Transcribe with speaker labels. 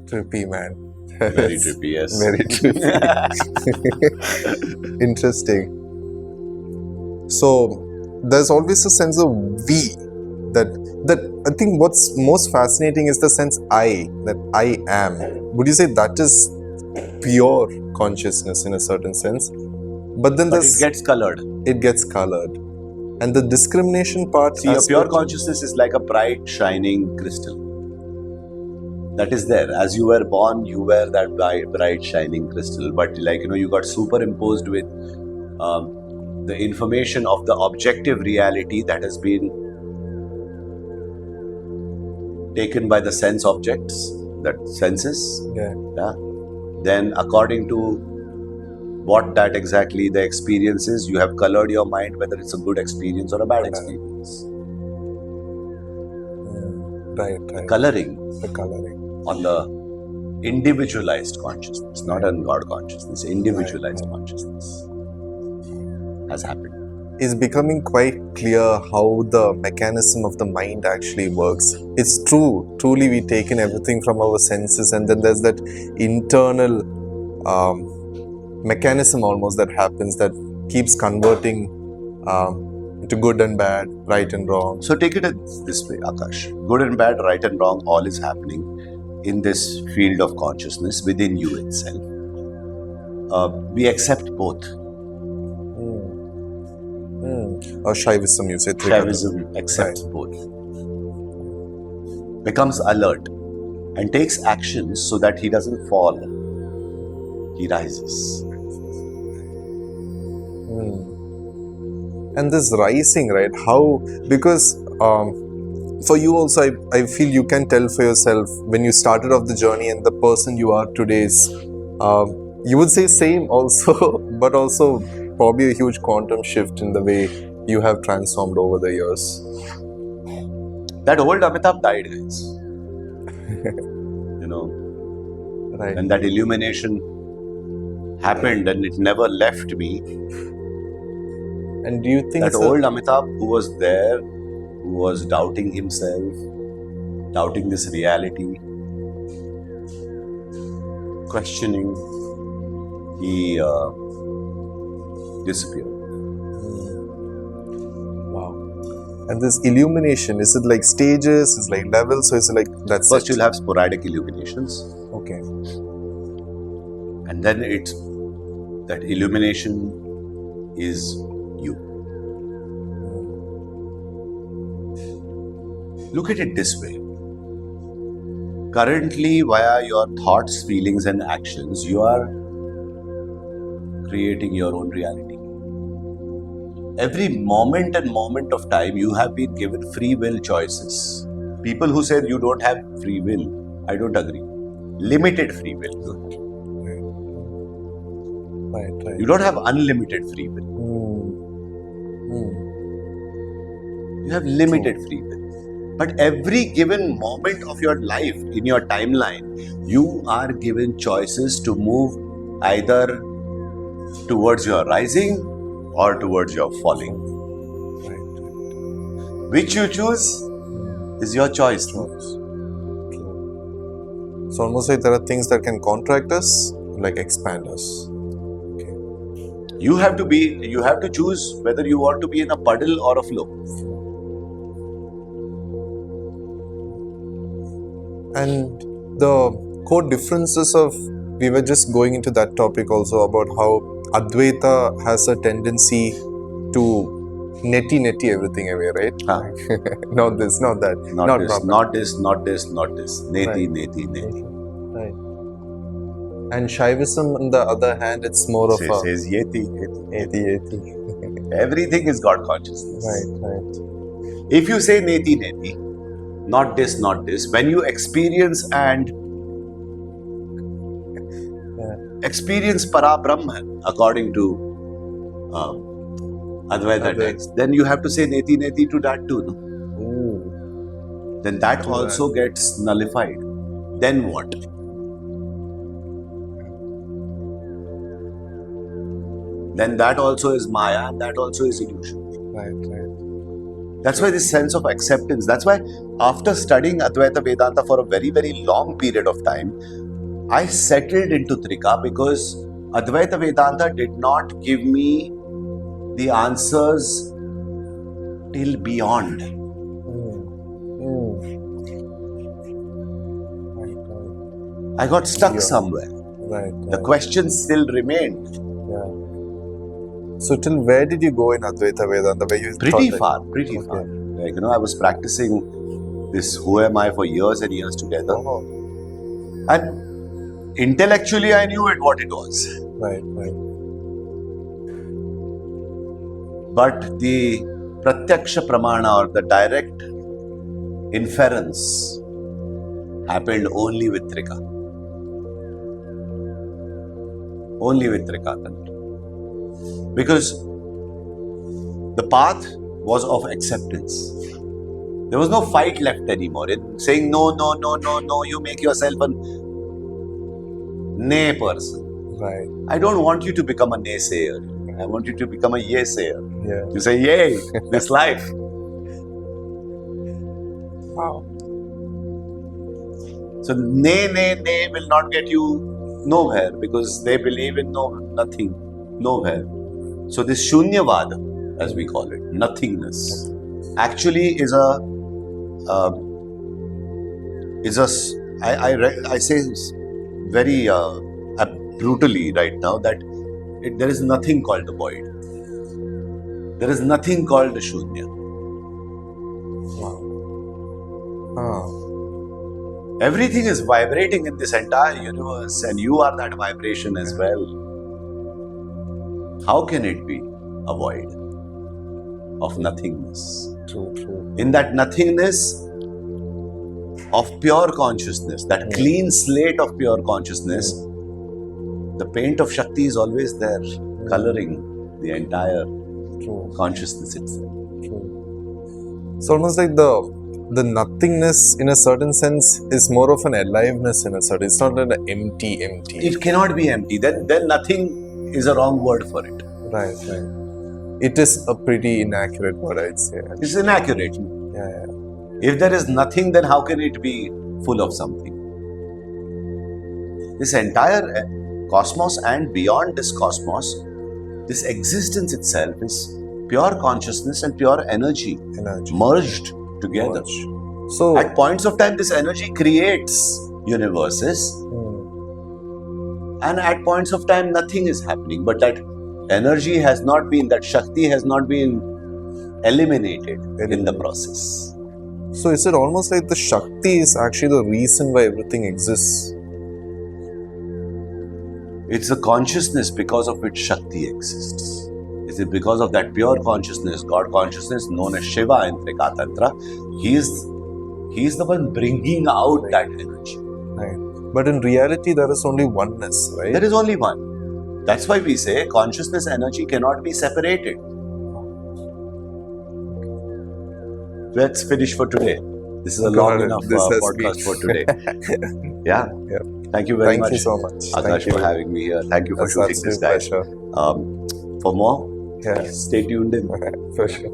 Speaker 1: Trippy, man.
Speaker 2: Very trippy, yes.
Speaker 1: Very trippy. Interesting. So there's always a sense of we that I think what's most fascinating is the sense that I am. Would you say that is pure consciousness in a certain sense? But then
Speaker 2: But it gets colored.
Speaker 1: It gets colored. And the discrimination part.
Speaker 2: See, a pure consciousness is like a bright, shining crystal. That is there. As you were born, you were that bright, shining crystal. But you got superimposed with the information of the objective reality that has been taken by the sense objects, that senses.
Speaker 1: Yeah.
Speaker 2: Then according to what that exactly the experience is, you have colored your mind whether it's a good experience or a bad experience.
Speaker 1: Right.
Speaker 2: The coloring on the individualized consciousness, not on God consciousness, individualized consciousness has happened.
Speaker 1: It's becoming quite clear how the mechanism of the mind actually works. It's truly we take in everything from our senses, and then there's that internal mechanism almost that happens that keeps converting to good and bad, right and wrong.
Speaker 2: So take it this way, Akash. Good and bad, right and wrong, all is happening in this field of consciousness within you itself. We accept both.
Speaker 1: Or Shaivism, you say.
Speaker 2: Shaivism accepts both. Becomes alert and takes actions so that he doesn't fall. He rises.
Speaker 1: And this rising, right? How? Because for you also, I feel you can tell for yourself when you started off the journey and the person you are today is, you would say same also, but also probably a huge quantum shift in the way you have transformed over the years.
Speaker 2: That old Amitabh died, guys.
Speaker 1: Right.
Speaker 2: And that illumination happened and it never left me.
Speaker 1: And do you think
Speaker 2: that old Amitabh who was there, who was doubting himself, doubting this reality, questioning, he disappeared.
Speaker 1: Wow. And this illumination, is it like stages, is it like levels, or is it like that's
Speaker 2: First you'll have sporadic illuminations.
Speaker 1: Okay.
Speaker 2: And then that illumination is you. Look at it this way. Currently, via your thoughts, feelings and actions, you are creating your own reality. Every moment of time, you have been given free will choices. People who say you don't have free will, I don't agree. Limited free will.
Speaker 1: Right.
Speaker 2: You don't have unlimited free will. You have limited free will. But every given moment of your life, in your timeline, you are given choices to move either towards your rising or towards your falling. Which you choose is your choice.
Speaker 1: So almost like there are things that can contract us, like expand us. Okay.
Speaker 2: You have to choose whether you want to be in a puddle or a flow.
Speaker 1: And the core differences of, we were just going into that topic also about how Advaita has a tendency to netty everything away, right? Not this, not that.
Speaker 2: Not this. Neti.
Speaker 1: Right. And Shaivism, on the other hand, it's more of
Speaker 2: says yeti.
Speaker 1: Yeti.
Speaker 2: Everything is God consciousness.
Speaker 1: Right.
Speaker 2: If you say neti, not this, when you experience and experience para Brahman according to Advaita text, then you have to say neti to that too. No? Then that also gets nullified. Then what? Then that also is Maya and that also is illusion.
Speaker 1: Right.
Speaker 2: That's why this sense of acceptance. That's why after studying Advaita Vedanta for a very, very long period of time, I settled into Trika because Advaita Vedanta did not give me the answers till beyond.
Speaker 1: Right.
Speaker 2: I got stuck
Speaker 1: Yeah.
Speaker 2: somewhere.
Speaker 1: Right.
Speaker 2: The questions still remained.
Speaker 1: Yeah. So till where did you go in Advaita Vedanta? Where you
Speaker 2: Pretty
Speaker 1: thought
Speaker 2: far, pretty
Speaker 1: Okay.
Speaker 2: far. Like, I was practicing this Who Am I for years and years together.
Speaker 1: Oh,
Speaker 2: And intellectually, I knew what it was.
Speaker 1: right.
Speaker 2: But the Pratyaksha Pramana or the direct inference happened only with Trika. Only with Trika Tantra. Because the path was of acceptance. There was no fight left anymore. Saying no, you make yourself a nay person.
Speaker 1: Right.
Speaker 2: I don't want you to become a naysayer. I want you to become a yay-sayer.
Speaker 1: Yeah.
Speaker 2: You say, yay, this life.
Speaker 1: Wow.
Speaker 2: So nay will not get you nowhere because they believe in nothing, nowhere. So this Shunyavada, as we call it, nothingness, actually is I say very brutally right now that there is nothing called the void. There is nothing called the Shunya.
Speaker 1: Wow.
Speaker 2: Everything is vibrating in this entire universe and you are that vibration as well. How can it be a void of nothingness?
Speaker 1: True.
Speaker 2: In that nothingness of pure consciousness, that clean slate of pure consciousness, the paint of Shakti is always there, coloring the entire
Speaker 1: True.
Speaker 2: consciousness itself.
Speaker 1: True. It's almost like the nothingness in a certain sense is more of an aliveness in a certain. It's not an empty.
Speaker 2: It cannot be empty. Then nothing is a wrong word for it.
Speaker 1: Right. It is a pretty inaccurate word, I'd say.
Speaker 2: It's inaccurate.
Speaker 1: Yeah.
Speaker 2: If there is nothing, then how can it be full of something? This entire cosmos and beyond this cosmos, this existence itself is pure consciousness and pure energy merged together.
Speaker 1: So
Speaker 2: at points of time, this energy creates universes, and at points of time, nothing is happening. But that energy has not been, that Shakti has not been eliminated in the process.
Speaker 1: So is it almost like the Shakti is actually the reason why everything exists?
Speaker 2: It's the consciousness because of which Shakti exists. Is it because of that pure consciousness, God consciousness known as Shiva in Trika Tantra? He is the one bringing out that energy.
Speaker 1: Right. But in reality, there is only oneness, right?
Speaker 2: There is only one. That's why we say consciousness energy cannot be separated. Let's finish for today. This is a long enough podcast for today. Yeah. Thank you very much.
Speaker 1: Thank you so much.
Speaker 2: Akash, for having me here. Thank you for shooting this guy.
Speaker 1: Pleasure.
Speaker 2: For more, stay tuned in.
Speaker 1: For sure.